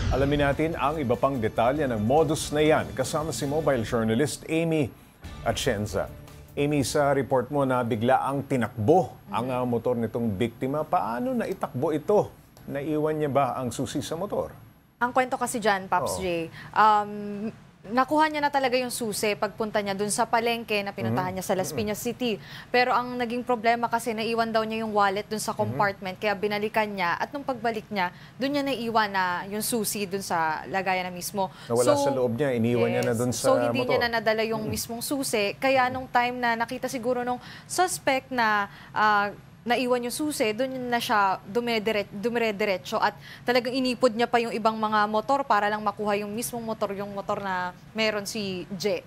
Alamin natin ang iba pang detalye ng modus na yan kasama si mobile journalist Amy Atienza. Amy, sa report mo na bigla ang tinakbo ang motor nitong biktima. Paano naitakbo ito? Naiwan niya ba ang susi sa motor? Ang kwento kasi dyan, Pops J, nakuha niya na talaga yung susi pagpunta niya dun sa palengke na pinuntahan niya sa Las Piñas City. Pero ang naging problema kasi naiwan daw niya yung wallet dun sa compartment kaya binalikan niya at nung pagbalik niya, dun niya naiwan na yung susi dun sa lagayan na mismo. Nawala sa loob niya, iniwan niya na dun sa So hindi motor. niya na nadala yung mismong susi. Kaya nung time na nakita siguro nung suspect na naiwan yung susi, doon na siya dumire-diretso at talagang inipod niya pa yung ibang mga motor para lang makuha yung mismong motor, yung motor na meron si J.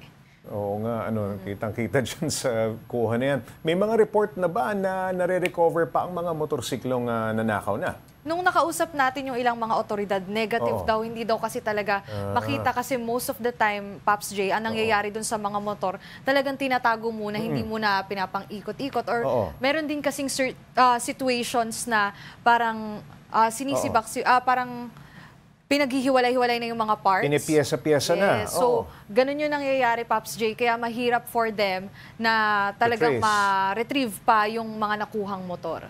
Oo nga, kitang-kita dyan sa kuha na yan. May mga report na ba na nare-recover pa ang mga motorsiklong nanakaw na? Nung nakausap natin yung ilang mga otoridad, negative daw, hindi daw kasi talaga makita kasi most of the time, Pops J, ang nangyayari dun sa mga motor, talagang tinatago muna, hindi muna pinapang-ikot-ikot or meron din kasing situations na parang sinisibak, parang pinaghihiwalay-hiwalay na yung mga parts. Pinipiyesa-piyesa na. So, ganun yung nangyayari, Pops J, kaya mahirap for them na talagang ma-retrieve pa yung mga nakuhang motor.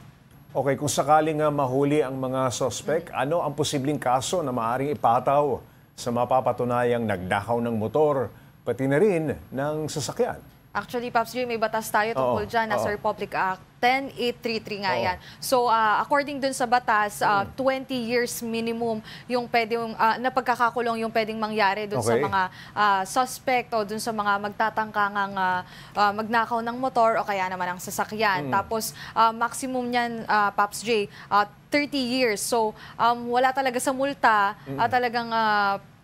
Okay, kung sakaling mahuli ang mga suspect, ano ang posibleng kaso na maaaring ipataw sa mapapatunayang nagnakaw ng motor, pati na rin ng sasakyan? Actually, Pops J, may batas tayo tungkol dyan, nasa Republic Act 10833 nga yan. So, according dun sa batas, 20 years minimum yung pwedeng, na pagkakakulong yung pwedeng mangyari dun sa mga suspect o dun sa mga magtatangkangang magnakaw ng motor o kaya naman ang sasakyan. Tapos, maximum niyan, Pops J, 30 years. So, wala talaga sa multa, talagang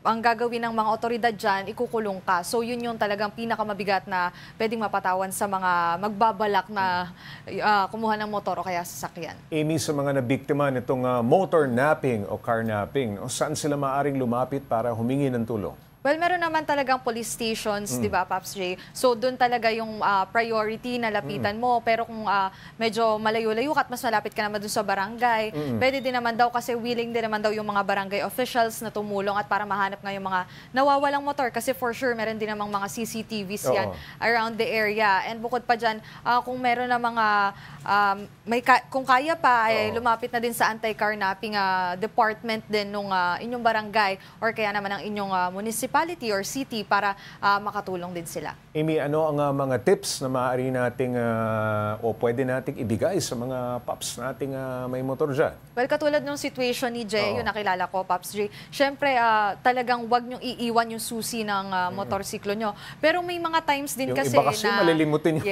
ang gagawin ng mga otoridad dyan, ikukulong ka. So yun yung talagang pinakamabigat na pwedeng mapatawan sa mga magbabalak na kumuha ng motor o kaya sasakyan. Amy, sa mga nabiktima nitong motor napping o car napping, saan sila maaaring lumapit para humingi ng tulong? Well, meron naman talagang police stations, di ba, Pops J? So, doon talaga yung priority na lapitan mo. Pero kung medyo malayo-layo ka at mas malapit ka naman doon sa barangay, pwede din naman daw kasi willing din naman daw yung mga barangay officials na tumulong at para mahanap nga yung mga nawawalang motor. Kasi for sure, meron din namang mga CCTVs yan around the area. And bukod pa dyan, kung meron na mga, kung kaya pa, lumapit na din sa anti-car napping department din nung inyong barangay or kaya naman ang inyong municipality or city para makatulong din sila. Amy, ano ang mga tips na maaari nating o pwede nating ibigay sa mga paps nating may motor dyan? Well, katulad ng situation ni Jay, yung nakilala ko, Pops Jay, syempre talagang wag niyong iiwan yung susi ng motorsiklo nyo. Pero may mga times din yung kasi iba kasi na malilimutin nyo.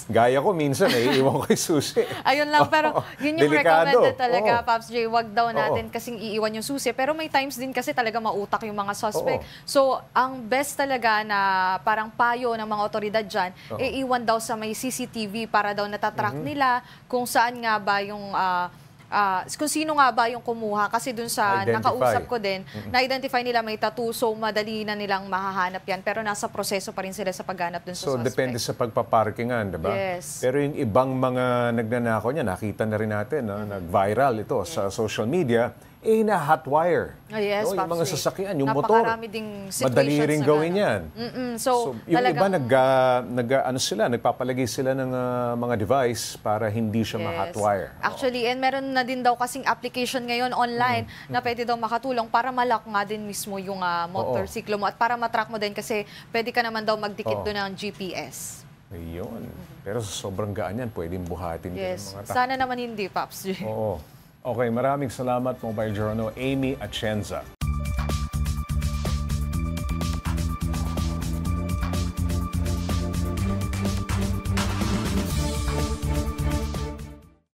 Gaya ko minsan, iiwan ko yung susi. Ayun lang, pero yun yung delikado. recommended talaga, Pops Jay, wag daw natin kasing iiwan yung susi. Pero may times din kasi talaga mautak yung mga suspect. So, ang best talaga na parang payo ng mga otoridad dyan, iiwan daw sa may CCTV para daw natatrack nila kung saan nga ba yung kung sino nga ba yung kumuha kasi dun sa nakausap ko din, na-identify nila may tattoo, so madali na nilang mahahanap yan. Pero nasa proseso pa rin sila sa paghanap dun sa suspect. So, depende sa pagpaparkingan, diba? Yes. Pero yung ibang mga nagnanakaw niya, nakita na rin natin, nag-viral ito sa social media, na hot wire. Yes, yung mga sasakyan, yung motor. Napakarami ding situations. Madali rin gawin yan. So, yung iba nagpapalagay sila ng mga device para hindi siya ma-hot wire. Actually, and meron na din daw kasing application ngayon online na pwede daw makatulong para malak nga din mismo yung motorsiklo mo at para matrack mo din kasi pwede ka naman daw magdikit doon ng GPS. Ayun. Pero sa sobrang gaan yan, pwedeng buhatin din ng mga tao. Sana naman hindi, Pops. Oo. Okay, maraming salamat, Mobile Journal, Amy Atienza.